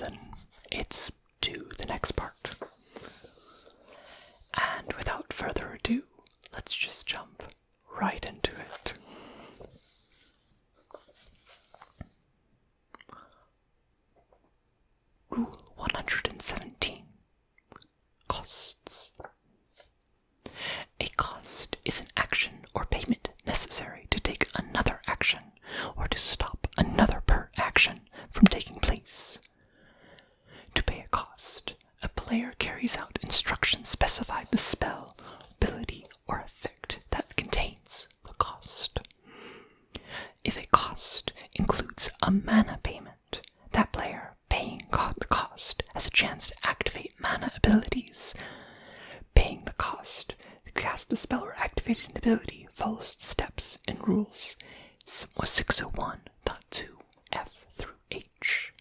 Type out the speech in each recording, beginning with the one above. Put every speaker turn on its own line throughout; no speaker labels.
reason, it's to the next part. And without further ado, let's just jump right into it. Rule 117. Costs. A cost is an action or payment necessary to take another action or to stop another action from taking place. To pay a cost, a player carries out instructions specifying the spell, ability, or effect that contains the cost. If a cost includes a mana payment, that player paying the cost has a chance to activate mana abilities. Paying the cost to cast a spell or activate an ability follows the steps in rules 601.2F through H.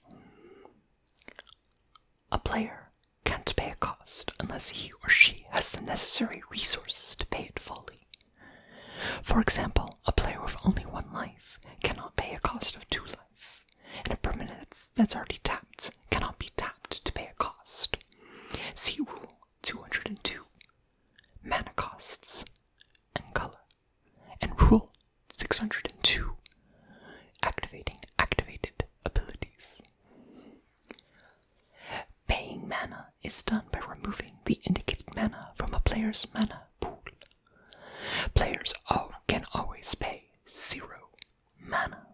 A player can't pay a cost unless he or she has the necessary resources to pay it fully. For example, a player with only 1 life cannot pay a cost of 2 life, and a permanent that's already tapped cannot be tapped to pay a cost. See Rule 202, Mana Costs and Color, and Rule 602, Activating Activated Abilities. Paying mana is done by removing the indicated mana from a player's mana pool. Players can always pay 0 mana.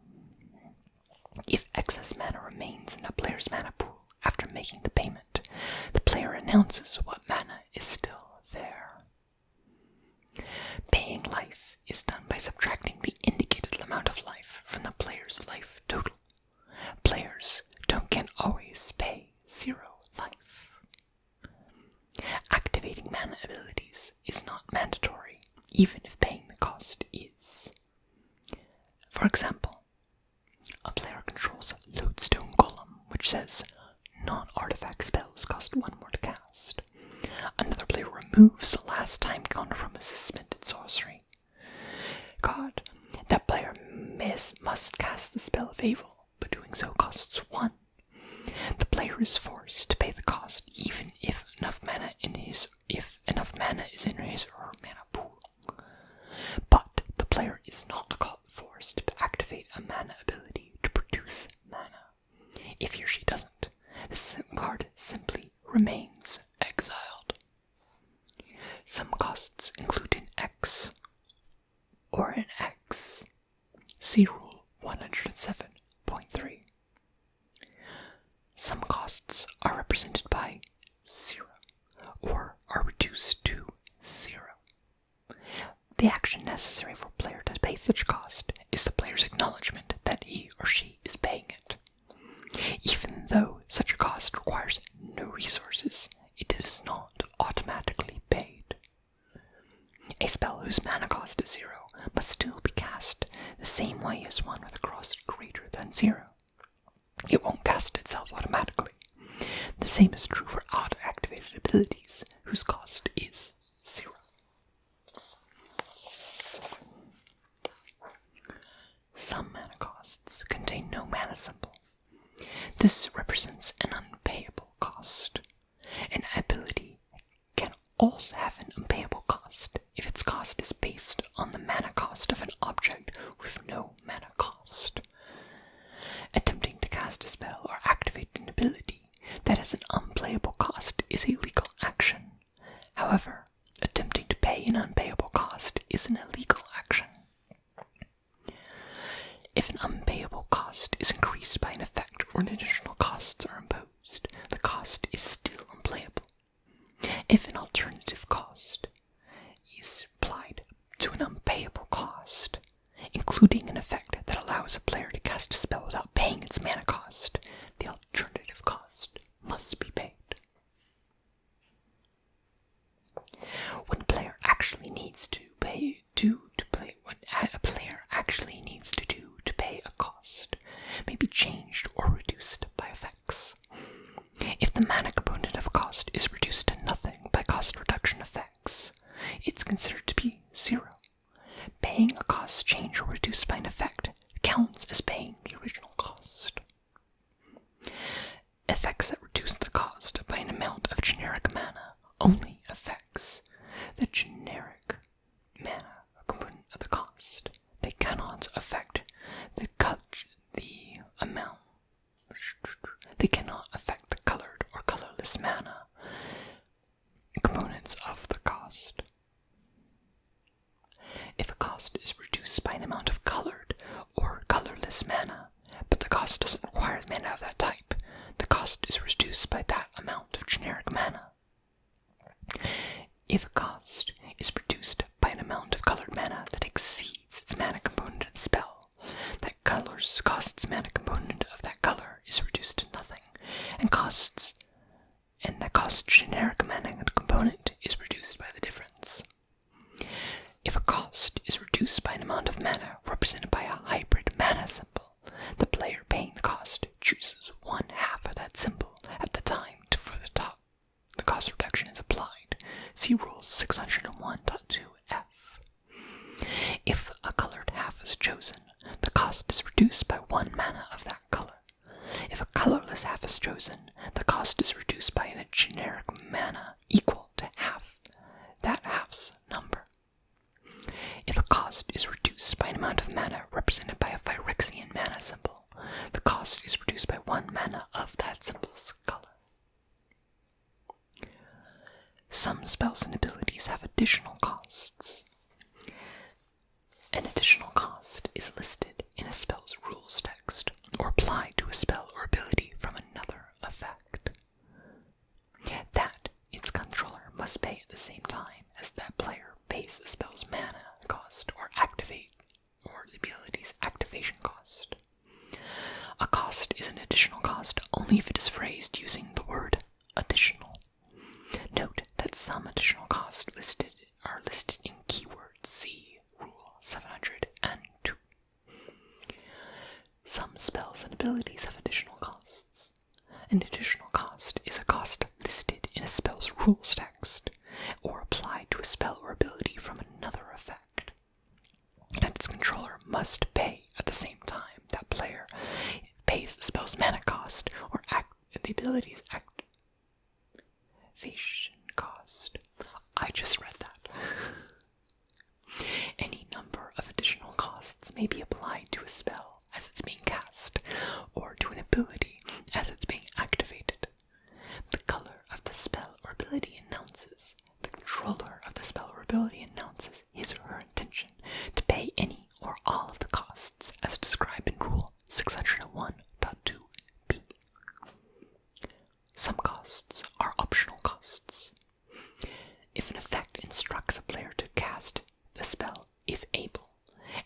If excess mana remains in the player's mana pool after making the payment, the player announces what mana is still there. Paying life is done by subtracting the indicated amount of life from the player's life total. Players can always pay 0 life. Activating mana abilities is not mandatory, even if paying the cost is. For example, a player controls Lodestone Golem, which says non-artifact spells cost 1 more to cast. Another player removes the last time counter from a suspended sorcery card. That player must cast the Spell of Evil, but doing so costs 1. The player is forced to pay the cost even if enough mana is in his or her mana pool. But the player is not forced to activate a mana ability to produce mana. If he or she doesn't, the card simply remains exiled. Some costs include an X or an X. See Rule 107.3. Some costs are represented by 0 or are reduced to 0. The action necessary for a player to pay such cost is the player's acknowledgement that he or she is paying it. Even though such a cost requires no resources, it is not automatically paid. A spell whose mana cost is 0 must still be cast the same way as one with a cost greater than 0. It won't cast itself automatically. The same is true for auto-activated abilities whose cost is 0. Some mana costs contain no mana symbol. This represents an unpayable cost. An ability can also have an unpayable cost if its cost is based on the mana cost of an object with no mana cost. Attempting to cast a spell or activate an ability that has an unplayable cost is a legal action. However, attempting to pay an unpayable cost is an illegal action. If an unpayable cost is increased by an effect or an additional costs are imposed, the cost is still unplayable. If an alternative cost is applied to an unpayable cost, including an effect that allows a player to cast a spell without paying its mana cost, the alternative cost must be paid. When a player actually needs to pay a cost may be changed or reduced by effects. If the mana component of a cost is reduced to nothing by cost reduction effects, it's considered to be 0. Paying a cost changed or reduced by an effect counts as paying the original cost. Effects mana of that type, the cost is reduced by that amount of generic mana. If a cost is reduced by an amount of colored mana that exceeds its mana component of the spell, that color's cost's mana component of that color is reduced to nothing, and that cost's generic mana component is reduced by the difference. If a cost is reduced by an amount of mana represented by a hybrid mana symbol, the player paying the cost chooses one half of that symbol at the time for the cost reduction is applied. See Rules 601.2f. If a colored half is chosen, the cost is reduced by one mana of that color. If a colorless half is chosen, the cost is reduced by a generic mana equal to half that half's number. If a cost is reduced by an amount of mana represented by a Phyrexian mana symbol, the cost is reduced by one mana of that symbol's color. Some spells and abilities have additional costs. An additional cost is listed in a spell's rules text, or applied to a spell or ability from another effect. That its controller must pay at the same time as that player pays the spell's mana cost or the ability's activation cost. A cost is an additional cost only if it is phrased using the word additional. Note that some additional costs are listed in keywords. See Rule 702. Some spells and abilities have additional costs. An additional cost is a cost listed in a spell's rules text, or applied to a spell or ability from another effect, and its controller must pay at the same time that player pays the spell's mana cost or the ability's activation cost. I just read that. Any number of additional costs may be applied to a spell as it's being cast, or to an ability as it's being activated. The color of the spell or ability announces. The controller of the spell or ability announces his or her intention to pay any or all of the costs as described in Rule 601.2b. Some costs are optional costs. If an effect instructs a player to cast the spell if able,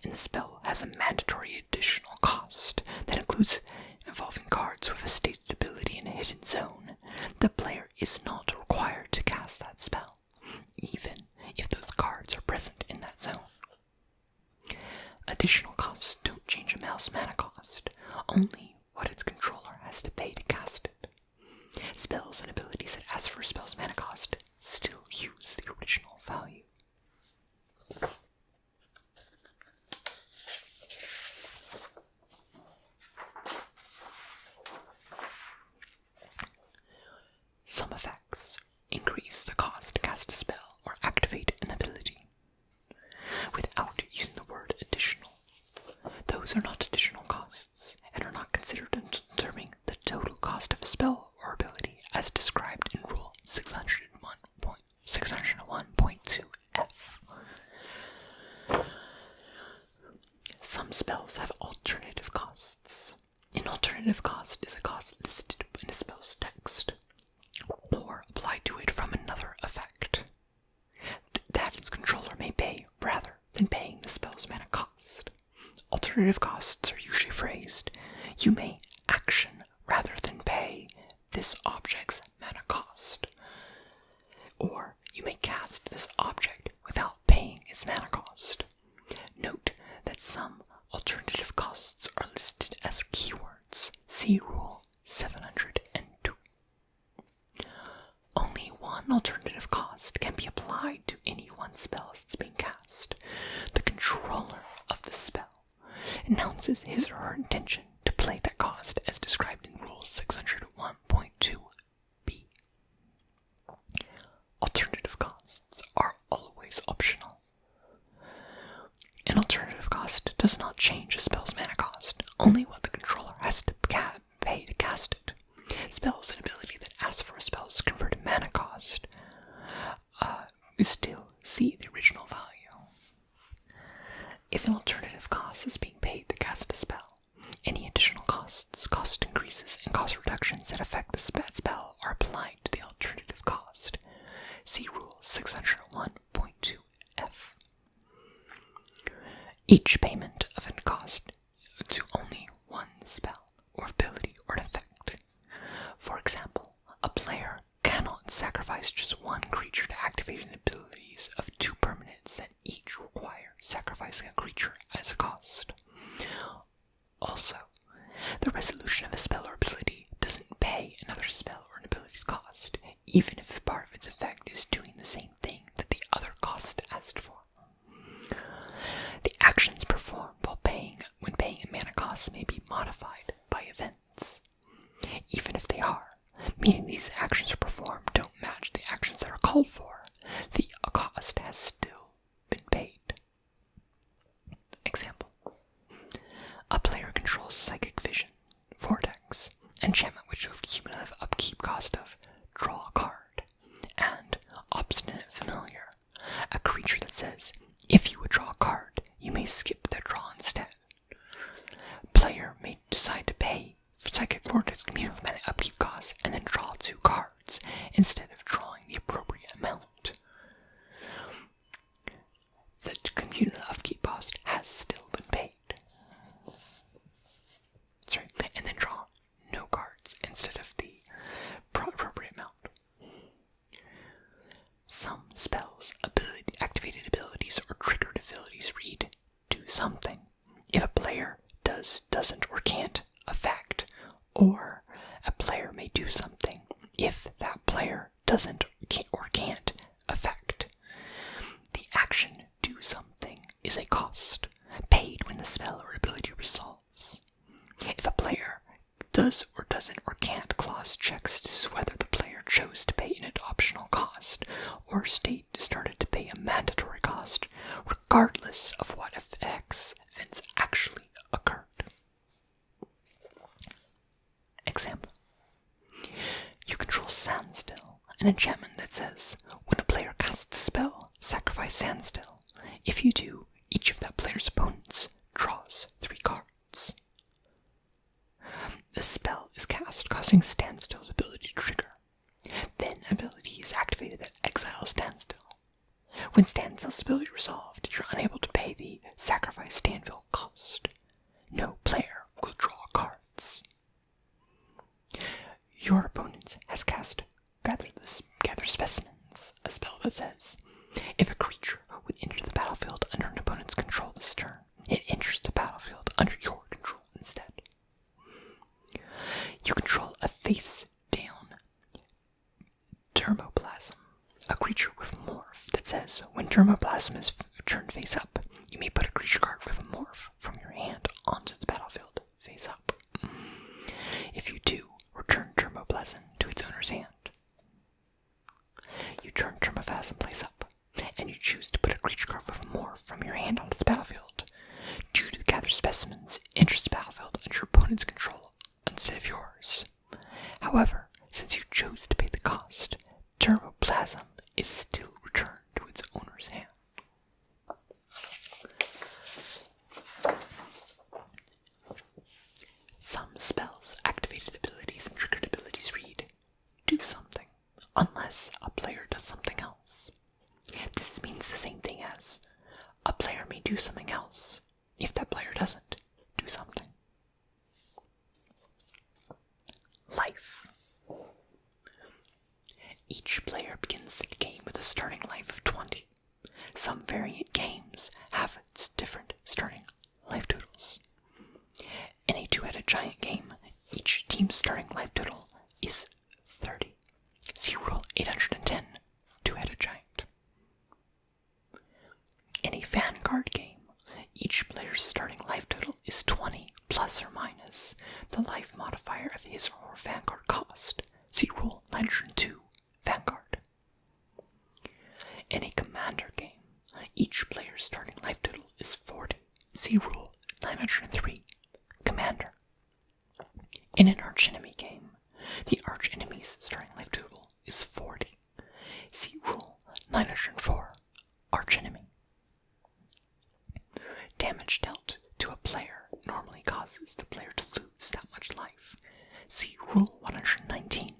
and the spell has a mandatory additional cost that includes involving cards with a stated ability in a hidden zone, the player is not required to cast that spell, even if those cards are present in that zone. Additional costs don't change a spell's mana cost, only what its controller has to pay to cast it. Spells and abilities that ask for a spell's mana cost still use the original value. Some effects increase the cost to cast a spell or activate an ability without using the word additional. Those are not additional costs and are not considered in determining the total cost of a spell or ability as described in Rule 601.2f. Some spells have alternative costs. An alternative cost is a cost listed in a spell's text, or applied to it from another effect, that its controller may pay rather than paying the spell's mana cost. Alternative costs are usually phrased, "You may action rather than pay this object's mana cost," or "You may cast this object without paying its mana cost." Note that some alternative costs are listed as keywords. See Rule 702. Only one alternative cost can be applied to any one spell as it's being cast. The controller of the spell announces his or her intention to play that cost as described in Rule 601.2b. Alternative costs are always optional. An alternative cost does not change a spell's mana cost, only what the controller has to pay to cast it. Spells and ability that ask for a spell's converted mana cost still see the original value. If an alternative cost is being paid to cast a spell, any additional cost increases actions that affect the spell are applied to the alternative cost. See Rule 601.2f. Each payment of a cost to only one spell or ability or an effect. For example, a player cannot sacrifice just one creature to activate an abilities of 2 permanents that each require sacrificing a creature as a cost. Also, the resolution of a spell or ability doesn't pay another spell or an ability's cost, even if part of its effect is doing the same thing that the other cost asked for. The actions performed when paying a mana cost may be modified by events, even if they are, meaning these actions performed don't match the actions that are called for. The cost has still been paid. Example: a player controls Psychic Vision, Vortex, enchantment which have cumulative upkeep cost of draw a card, and Obstinate Familiar, a creature that says, if you would draw a card, you may skip the draw instead. Player may decide to pay Psychic Vortex cumulative mana upkeep costs and then draw 2 cards, instead of drawing the appropriate amount. The cumulative upkeep cost has still been paid. And then draw no cards instead of the appropriate amount. Some spells, activated abilities, or triggered abilities read, do something. If a player doesn't, or can't affect, or a player may do something if that player doesn't or can't affect. The action do something is a cost, paid when the spell or ability resolves. If a player does or doesn't or can't clause checks to whether the player chose to pay an optional cost or started to pay a mandatory cost, regardless of what events actually occurred. Example: you control Sandstill, an enchantment that says, when a player casts a spell, sacrifice Sandstill. If you do, each of that player's opponents draws 3 cards. The spell is cast, causing Standstill's ability to trigger. Then an ability is activated that exiles Standstill. When Standstill's ability resolved, you're unable to pay the sacrifice Standstill cost. No player will draw cards. Your opponent has cast Gather Specimens, a spell that says, if a creature would enter the battlefield under an opponent's control this turn, it enters the battlefield under your control instead. You control a face-down Dermoplasm, a creature with morph that says, when Dermoplasm is turned face up, you may put a creature card with a morph from your hand onto the battlefield face up. If you do, return Dermoplasm to its owner's hand. You turn Dermoplasm face up, and you choose to put a creature card with morph from your hand onto the battlefield. Due to the Gather Specimens, enters the battlefield under your opponent's control instead of yours. However, since you chose to pay the cost, Dermoplasm is still returned to its owner's hand. Some spells, activated abilities, and triggered abilities read, do something, unless a player does something else. This means the same thing as, a player may do something else, if that player doesn't do something. Life. Each player begins the game with a starting life of 20. Some variant games have different starting life totals. In a two-headed giant game, each team's starting life total is 30. See Rule 810, two-headed giant. In a Vanguard game, each player's starting life total is 20 plus or minus the life modifier of his or her Vanguard cost. See Rule 902, Vanguard. In a Commander game, each player's starting life total is 40. See Rule 903, Commander. In an Archenemy game, the Archenemy's starting life total is 40. See Rule 904, Archenemy. Damage dealt to a player normally causes the player to lose that much life. See Rule 119.3.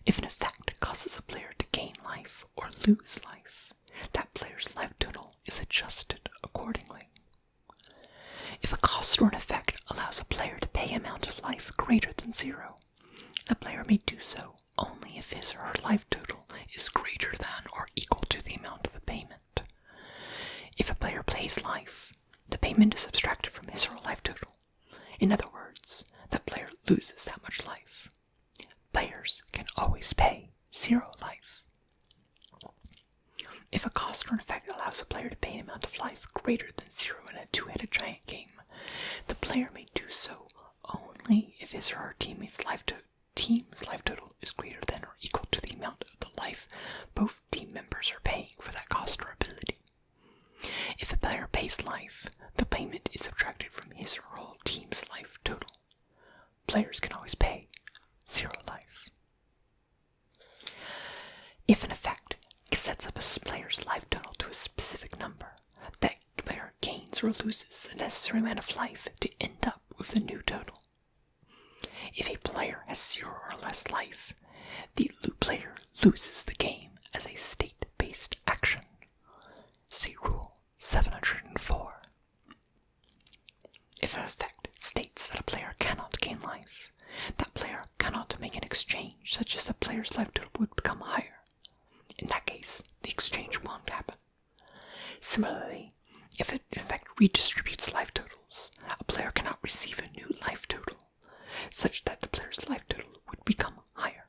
If an effect causes a player to gain life or lose life, that player's life total is adjusted accordingly. If a cost or an effect allows a player to pay an amount of life greater than 0, the player may do so only if his or her life total is greater than or equal to the amount of the payment. If a player pays life, the payment is subtracted from his or her life total. In other words, that player loses that much life. Players can always pay 0 life. If a cost or an effect allows a player to pay an amount of life greater than 0 in a two-headed giant game, the player may do so only if his or her team's life total is greater than or equal to the amount of the life both team members are paying for that cost or ability. If a player pays life, the payment is subtracted from his or her whole team's life total. Players can always pay 0 life. If an effect sets up a player's life total to a specific number, that player gains or loses the necessary amount of life to end up with the new total. If a player has 0 or less life, the player loses the game as a state-based action. See Rule 704. If an effect states that a player cannot gain life, that player cannot make an exchange such as the player's life total would become higher. In that case, the exchange won't happen. Similarly, if an effect redistributes life totals, a player cannot receive a new life total, such that the player's life total would become higher.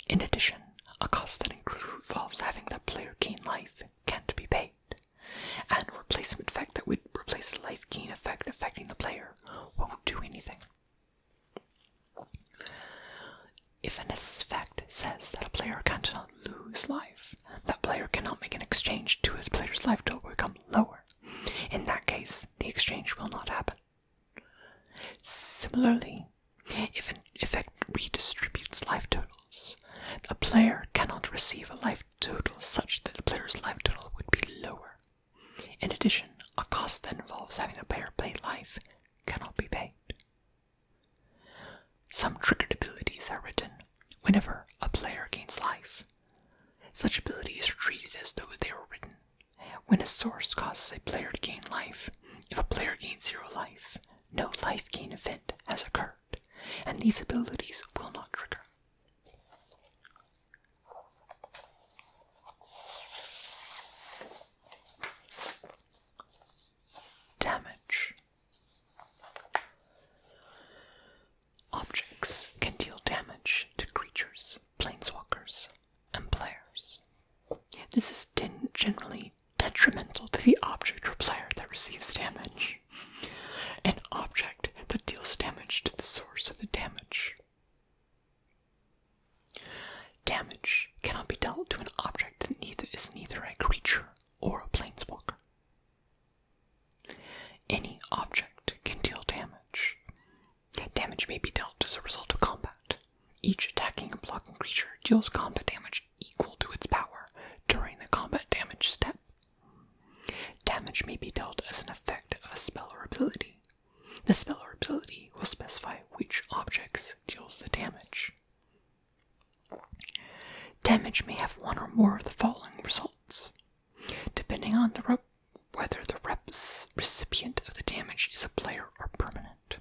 In addition, a cost that involves having that player gain life can't be paid, and a replacement effect that would replace a life gain effect affecting the player won't do anything. If an effect says that a player cannot lose life, that player cannot make an exchange to his player's life total become lower. In that case, the exchange will not happen. Similarly, if an effect redistributes life totals, a player cannot receive a life total such that the player's life total would be lower. In addition, a cost that involves having the player pay life cannot be paid. Some triggered abilities are written whenever a player gains life. Such abilities are treated as though they were written when a source causes a player to gain life. If a player gains 0 life, no life gain event has occurred, and these abilities will not trigger. Damage. Objects can deal damage to creatures, planeswalkers, and players. This is generally detrimental to the object or player that receives damage. An object that deals damage to the source of the damage. Damage cannot be dealt to an object that is neither a creature or a planeswalker. Any object can deal damage. Damage may be dealt as a result of combat. Each attacking and blocking creature deals combat damage equal to its power during the combat damage step. Damage may be dealt as an effect of a spell or ability. The spell or ability will specify which objects deals the damage. Damage may have one or more of the following results, depending on whether the recipient of the damage is a player or permanent,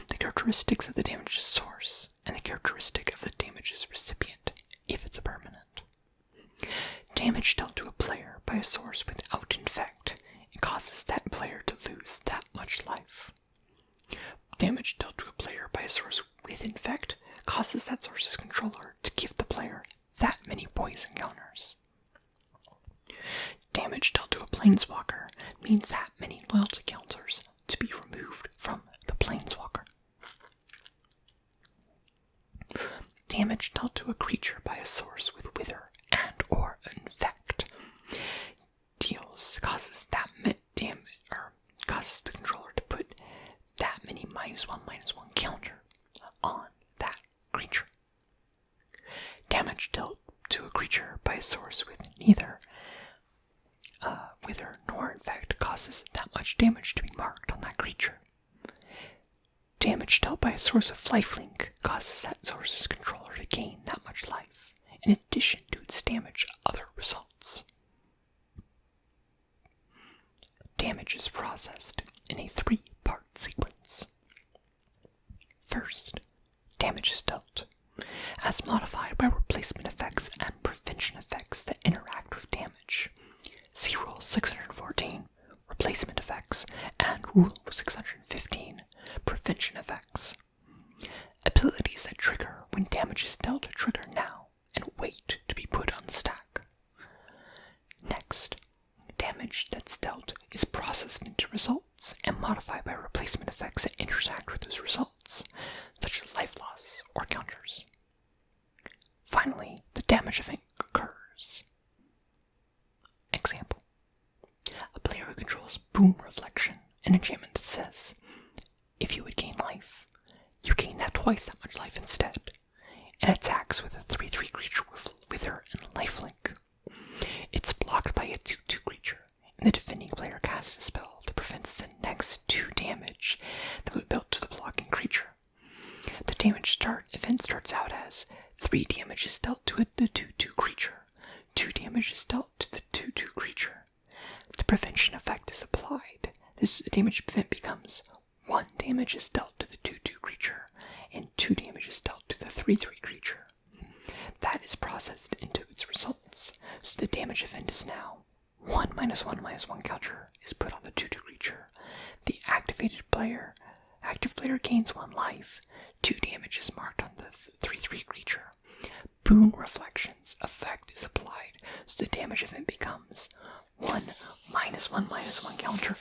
the characteristics of the damage's source, and the characteristic of the damage's recipient, if it's a permanent. Damage dealt to a player by a source without infect, it causes that player to lose that much life. Damage dealt to a player by a source with infect causes that source's controller to give the player that many poison counters. Damage dealt to a planeswalker means that many loyalty counters to be removed from the planeswalker. Damage dealt to a creature by a source with wither and or infect causes that damage, or causes the controller to put that many -1/-1 counter on that creature. Damage dealt to a creature by a source with neither wither nor infect causes that much damage to be marked on that creature. Damage damage dealt by a source of lifelink causes that source's controller to gain that much life, in addition to its damage other results. Damage is processed in a 3-part sequence. First, damage is dealt, as modified by replacement effects and prevention effects that interact with damage. See Rule 614, replacement effects, and Rule 615, prevention effects. Abilities that trigger when damage is dealt trigger now and wait to be put on the stack. Next, damage that's dealt is processed into results and modified by replacement effects that interact with those results, such as life loss or counters. Finally, the damage event occurs. Example. A player who controls Boom Reflection, an enchantment that says, if you would gain life, you gain that twice that much life instead, and attacks with a 3/3 creature with Wither and lifelink. It's blocked by a 2/2 creature, and the defending player casts a spell that prevents the next 2 damage that would be dealt to the blocking creature. The damage event starts out as 3 damage is dealt to the 2/2 creature, 2 damage is dealt to the 2/2 creature. The prevention effect is applied. This damage event becomes 1 damage is dealt to the 2/2 creature, and 2 damage is dealt to the 3/3 creature. That is processed into its results, so the damage event is now 1/1/1 counter is put on the 2/2 creature. The active player gains 1 life. 2 damage is marked on the 3/3 creature. Boon Reflections effect is applied, so the damage event becomes 1/1/1 counter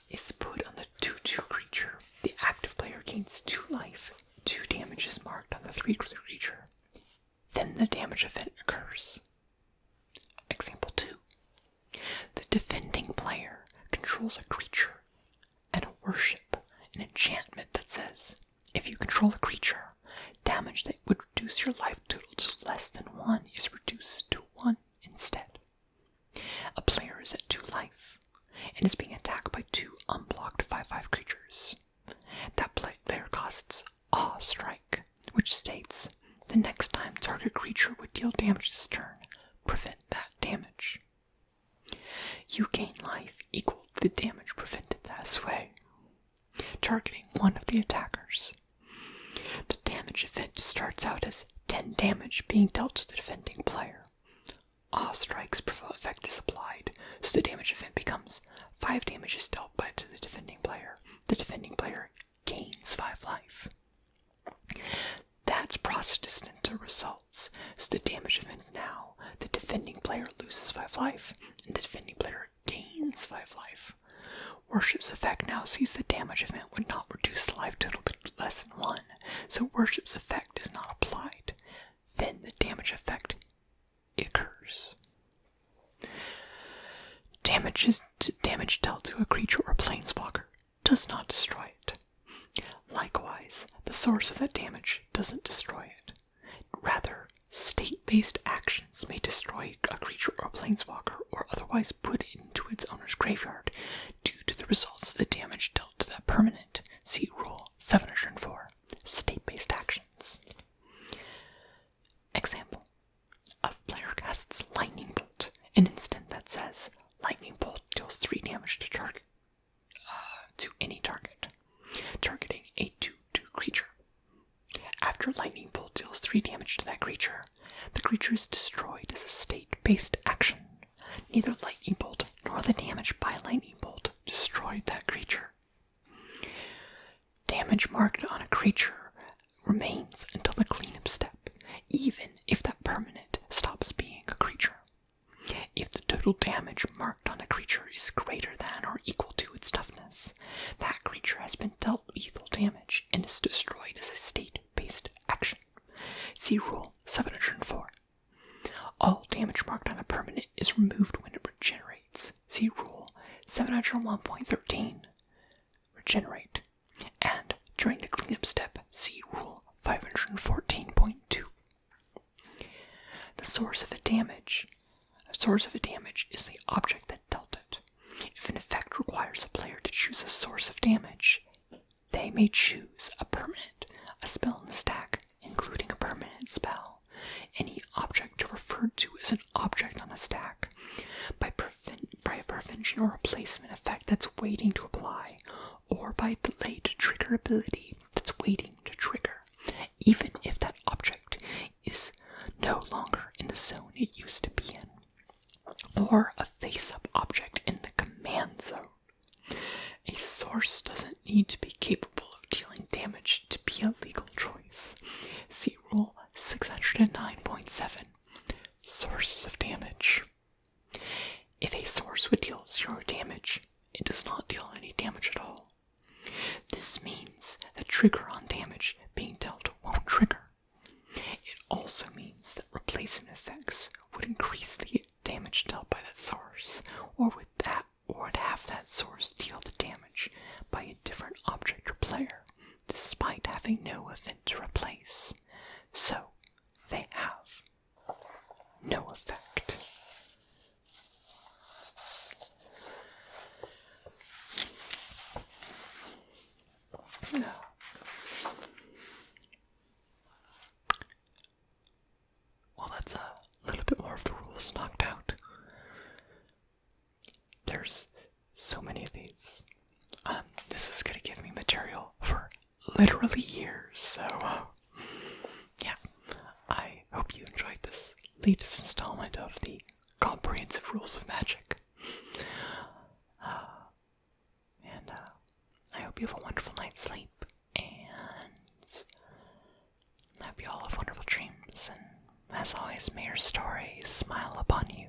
is put on the 2/2 creature. The active player gains 2 life. 2 damage is marked on the 3/3 creature. Then the damage event occurs. Example 2. The defending player controls a creature and a worship, an enchantment that says, if you control a creature, damage that would reduce your life total to less than 1 is reduced to 1 instead. A player is at 2 life and is being attacked by 2 unblocked 5/5 creatures. That player costs Awe Strike, which states, the next time target creature would deal damage this turn, prevent that damage. You gain life equal to the damage prevented this way, targeting one of the attackers. The damage event starts out as 10 damage being dealt to the defending player. Awe Strike's effect is applied, so the damage event becomes 5 damage is dealt to the defending player. The defending player gains 5 life. That's processed into results, so the damage event now, the defending player loses 5 life, and the defending player gains 5 life. Worship's effect now sees the damage event would not reduce the life total but less than 1, so Worship's effect is not applied. Then the damage effect occurs. Damage dealt to a creature or planeswalker does not destroy it. Likewise, the source of that damage doesn't destroy it. Rather, state-based actions may destroy a creature or a planeswalker or otherwise put it into its owner's graveyard due to the results of the damage dealt to that permanent. See Rule 704, state-based actions. Example. A player casts Lightning Bolt, an instant that says, Lightning Bolt deals 3 damage to any target, targeting a 2/2 creature. After Lightning Bolt deals 3 damage to that creature, the creature is destroyed as a state-based action. Neither Lightning Bolt nor the damage by Lightning Bolt destroyed that creature. Damage marked on a creature remains until the cleanup step, even if that permanent stops being a creature. If the total damage marked on a creature is greater than or equal to its toughness, that creature has been dealt lethal damage and is destroyed as a state-based action. See Rule 704. All damage marked on a permanent is removed when it regenerates. See Rule 701.13. Regenerate. And during the cleanup step, see Rule 514.2. The source of a damage is the object that dealt it. If an effect requires a player to choose a source of damage, they may choose a permanent, a spell in the stack, including a permanent spell, any object referred to as an object on the stack, by a prevention or replacement effect that's waiting to apply, or by a delayed trigger ability that's waiting to trigger, even if that object is no longer in the zone it used to be in, or a face-up object in the command zone. A source doesn't need to be capable of dealing damage to be a legal choice. See Rule 609.7, Sources of Damage. If a source would deal 0 damage, it does not deal any damage at all. This means that trigger on damage being dealt won't trigger. It also means that replacement effects would increase the damage dealt by that source, or would have that source deal the damage by a different object or player, despite having no event to replace. So, they have no effect. Well, that's a little bit more of the rules knocked out. There's so many of these. This is gonna give me material for literally years, so yeah. I hope you enjoyed this latest installment of the Comprehensive Rules of Magic. And I hope you have a wonderful night's sleep, and I hope you all have wonderful dreams, and as always, may your stories smile upon you.